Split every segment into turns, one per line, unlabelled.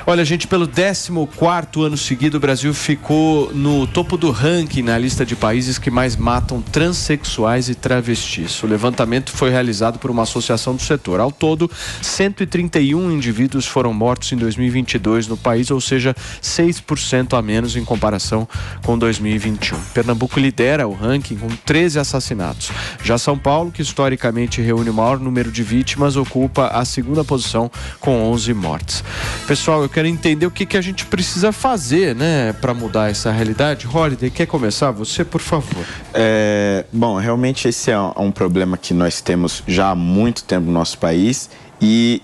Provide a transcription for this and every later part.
Olha, gente, pelo 14º ano seguido, o Brasil ficou no topo do ranking na lista de países que mais matam transexuais e travestis. O levantamento foi realizado por uma associação do setor. Ao todo, 131 indivíduos foram mortos em 2022 no país, ou seja, 6% a menos em comparação com 2021. Pernambuco lidera o ranking com 13 assassinatos. Já São Paulo, que historicamente reúne o maior número de vítimas, ocupa a segunda posição com 11 mortes. Pessoal, eu quero entender o que a gente precisa fazer, né, para mudar essa realidade. Holiday, quer começar? Você, por favor.
Bom, realmente esse é um problema que nós temos já há muito tempo no nosso país.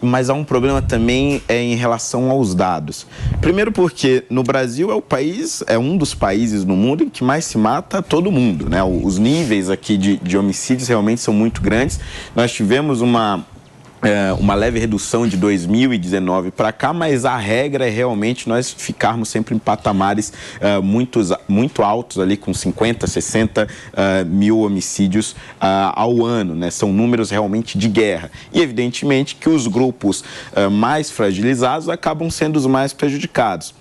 Mas há um problema também em relação aos dados. Primeiro porque no Brasil é um dos países no mundo em que mais se mata todo mundo, né? Os níveis aqui de homicídios realmente são muito grandes. Nós tivemos uma leve redução de 2019 para cá, mas a regra é realmente nós ficarmos sempre em patamares muito altos, ali com 50, 60 mil homicídios ao ano, né? São números realmente de guerra. E evidentemente que os grupos mais fragilizados acabam sendo os mais prejudicados.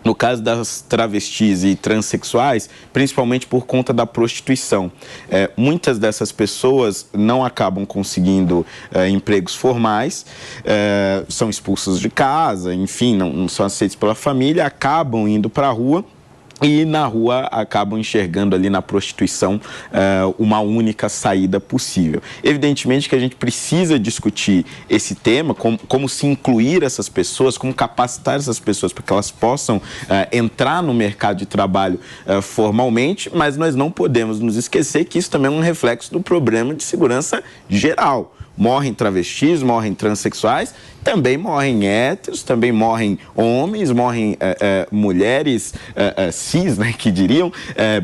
No caso das travestis e transexuais, principalmente por conta da prostituição. Muitas dessas pessoas não acabam conseguindo empregos formais, são expulsas de casa, enfim, não são aceitas pela família, acabam indo para a rua. E na rua acabam enxergando ali na prostituição uma única saída possível. Evidentemente que a gente precisa discutir esse tema, como se incluir essas pessoas, como capacitar essas pessoas para que elas possam entrar no mercado de trabalho formalmente, mas nós não podemos nos esquecer que isso também é um reflexo do problema de segurança geral. Morrem travestis, morrem transexuais, também morrem héteros, também morrem homens, morrem mulheres cis, né, que diriam,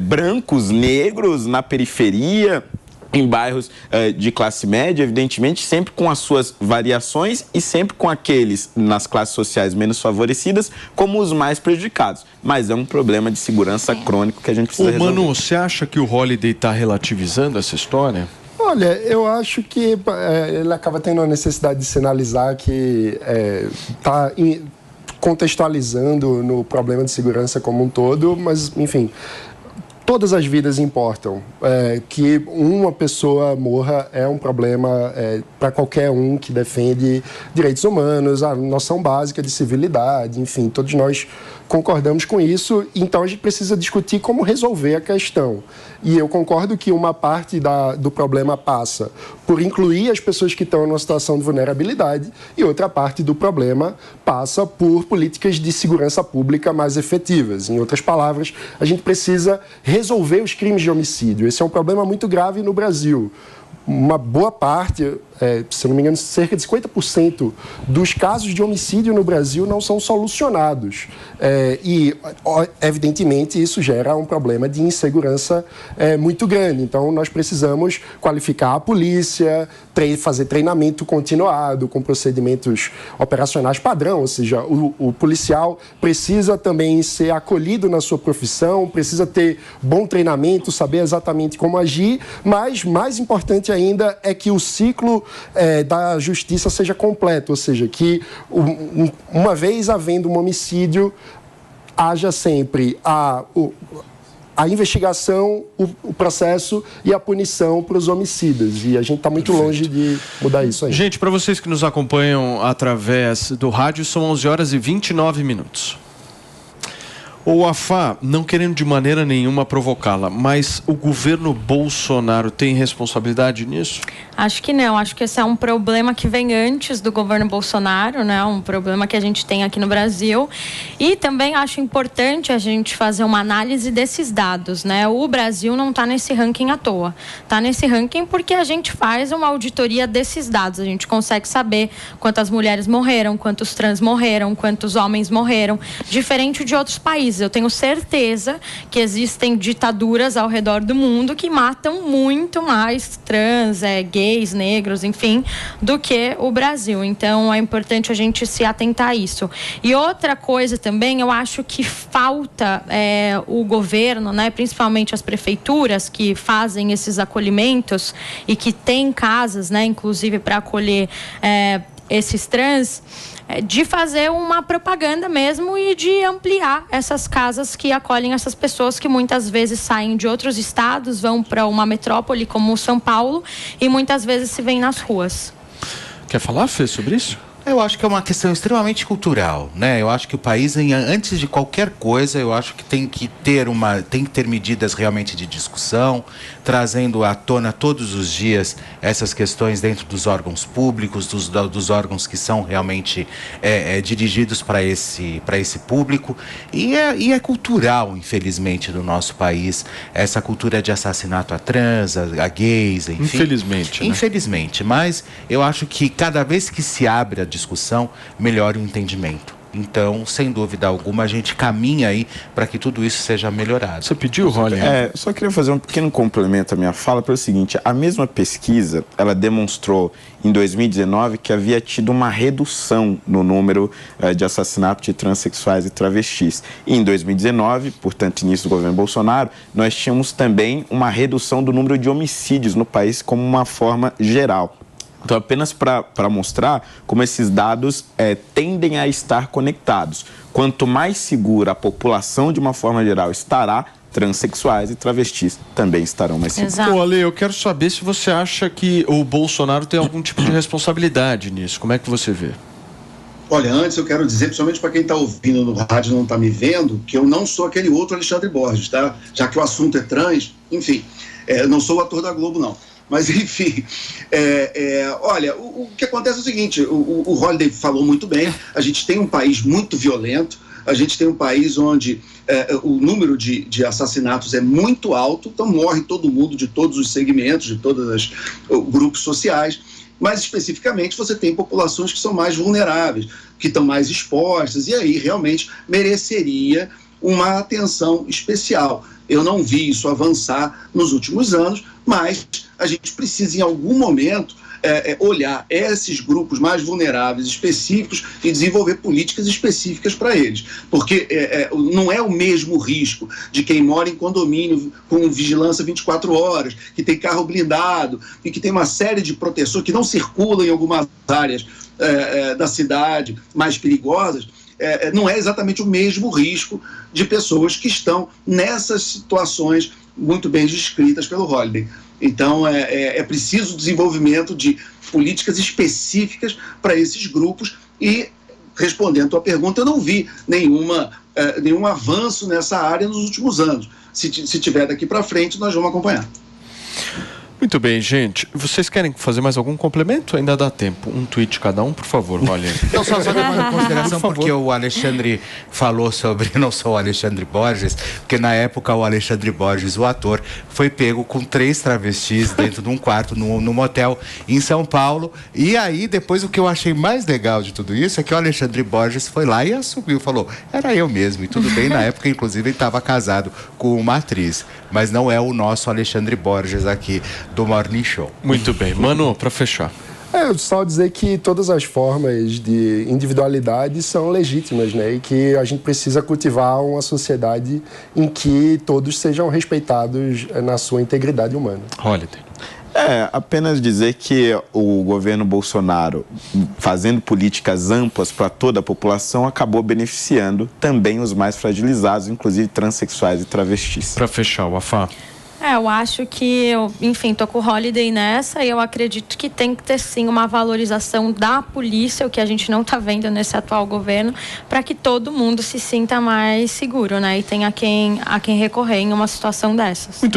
brancos, negros, na periferia, em bairros de classe média, evidentemente, sempre com as suas variações e sempre com aqueles nas classes sociais menos favorecidas como os mais prejudicados. Mas é um problema de segurança crônico que a gente precisa resolver.
Manu, você acha que o Holiday está relativizando essa história?
Olha, eu acho que ele acaba tendo a necessidade de sinalizar que está contextualizando no problema de segurança como um todo, mas, enfim, todas as vidas importam. Que uma pessoa morra é um problema para qualquer um que defende direitos humanos, a noção básica de civilidade, enfim, todos nós concordamos com isso, então a gente precisa discutir como resolver a questão. E eu concordo que uma parte do problema passa por incluir as pessoas que estão numa situação de vulnerabilidade e outra parte do problema passa por políticas de segurança pública mais efetivas. Em outras palavras, a gente precisa resolver os crimes de homicídio. Esse é um problema muito grave no Brasil. Uma boa parte, se não me engano, cerca de 50% dos casos de homicídio no Brasil não são solucionados. E, evidentemente, isso gera um problema de insegurança muito grande. Então, nós precisamos qualificar a polícia, fazer treinamento continuado com procedimentos operacionais padrão, ou seja, o policial precisa também ser acolhido na sua profissão, precisa ter bom treinamento, saber exatamente como agir, mas mais importante ainda é que o ciclo da justiça seja completo, ou seja, que uma vez havendo um homicídio, haja sempre a investigação, o processo e a punição para os homicidas. E a gente está muito longe de mudar isso aí.
Gente, para vocês que nos acompanham através do rádio, são 11h29. O Afá, não querendo de maneira nenhuma provocá-la, mas o governo Bolsonaro tem responsabilidade nisso?
Acho que não, acho que esse é um problema que vem antes do governo Bolsonaro, né? Um problema que a gente tem aqui no Brasil. E também acho importante a gente fazer uma análise desses dados, né? O Brasil não está nesse ranking à toa. Está nesse ranking porque a gente faz uma auditoria desses dados. A gente consegue saber quantas mulheres morreram, quantos trans morreram, quantos homens morreram, diferente de outros países. Eu tenho certeza que existem ditaduras ao redor do mundo que matam muito mais trans, gays, negros, enfim, do que o Brasil. Então, é importante a gente se atentar a isso. E outra coisa também, eu acho que falta o governo, né, principalmente as prefeituras que fazem esses acolhimentos e que têm casas, né, inclusive para acolher esses trans, de fazer uma propaganda mesmo e de ampliar essas casas que acolhem essas pessoas que muitas vezes saem de outros estados, vão para uma metrópole como São Paulo e muitas vezes se veem nas ruas.
Quer falar, Fê, sobre isso?
Eu acho que é uma questão extremamente cultural, né? Eu acho que o país, antes de qualquer coisa, eu acho que tem que ter medidas realmente de discussão, trazendo à tona todos os dias essas questões dentro dos órgãos públicos, dos órgãos que são realmente dirigidos para esse público. E é cultural, infelizmente, no nosso país, essa cultura de assassinato a trans, a gays, enfim.
Infelizmente, né?
Infelizmente, mas eu acho que cada vez que se abre a discussão, melhora o entendimento. Então, sem dúvida alguma, a gente caminha aí para que tudo isso seja melhorado.
Você pediu, Rolly?
Só queria fazer um pequeno complemento à minha fala, pelo seguinte: a mesma pesquisa, ela demonstrou em 2019 que havia tido uma redução no número de assassinatos de transexuais e travestis. E em 2019, portanto, início do governo Bolsonaro, nós tínhamos também uma redução do número de homicídios no país como uma forma geral. Então, apenas para mostrar como esses dados tendem a estar conectados. Quanto mais segura a população, de uma forma geral, estará, transexuais e travestis também estarão mais seguros.
Ô, Ale, eu quero saber se você acha que o Bolsonaro tem algum tipo de responsabilidade nisso. Como é que você vê?
Olha, antes eu quero dizer, principalmente para quem está ouvindo no rádio e não está me vendo, que eu não sou aquele outro Alexandre Borges, tá? Já que o assunto é trans, enfim, eu não sou o ator da Globo, não. Mas, enfim, olha, o que acontece é o seguinte: o Holliday falou muito bem, a gente tem um país muito violento, a gente tem um país onde o número de assassinatos é muito alto, então morre todo mundo de todos os segmentos, de todos os grupos sociais, mas especificamente você tem populações que são mais vulneráveis, que estão mais expostas, e aí realmente mereceria uma atenção especial. Eu não vi isso avançar nos últimos anos, mas a gente precisa, em algum momento, olhar esses grupos mais vulneráveis, específicos, e desenvolver políticas específicas para eles. Porque não é o mesmo risco de quem mora em condomínio com vigilância 24 horas, que tem carro blindado e que tem uma série de proteções que não circulam em algumas áreas da cidade mais perigosas. Não é exatamente o mesmo risco de pessoas que estão nessas situações muito bem descritas pelo Holliday. Então, é preciso desenvolvimento de políticas específicas para esses grupos e, respondendo a tua pergunta, eu não vi nenhum avanço nessa área nos últimos anos. Se tiver daqui para frente, nós vamos acompanhar.
Muito bem, gente. Vocês querem fazer mais algum complemento? Ainda dá tempo. Um tweet cada um, por favor, Rolly.
Eu só dei uma consideração porque o Alexandre falou sobre, não só o Alexandre Borges, porque na época o Alexandre Borges, o ator, foi pego com 3 travestis dentro de um quarto no motel em São Paulo. E aí, depois, o que eu achei mais legal de tudo isso é que o Alexandre Borges foi lá e assumiu, falou, era eu mesmo. E tudo bem, na época, inclusive, ele estava casado com uma atriz. Mas não é o nosso Alexandre Borges aqui do Morning Show.
Muito bem. Manu, para fechar.
Só dizer que todas as formas de individualidade são legítimas, né? E que a gente precisa cultivar uma sociedade em que todos sejam respeitados na sua integridade humana.
Holliday.
Apenas dizer que o governo Bolsonaro, fazendo políticas amplas para toda a população, acabou beneficiando também os mais fragilizados, inclusive transexuais e travestis.
Para fechar, o Afá.
Eu acho que, enfim, tô com o Holliday nessa e eu acredito que tem que ter sim uma valorização da polícia, o que a gente não está vendo nesse atual governo, para que todo mundo se sinta mais seguro, né? E tenha a quem recorrer em uma situação dessas.
Muito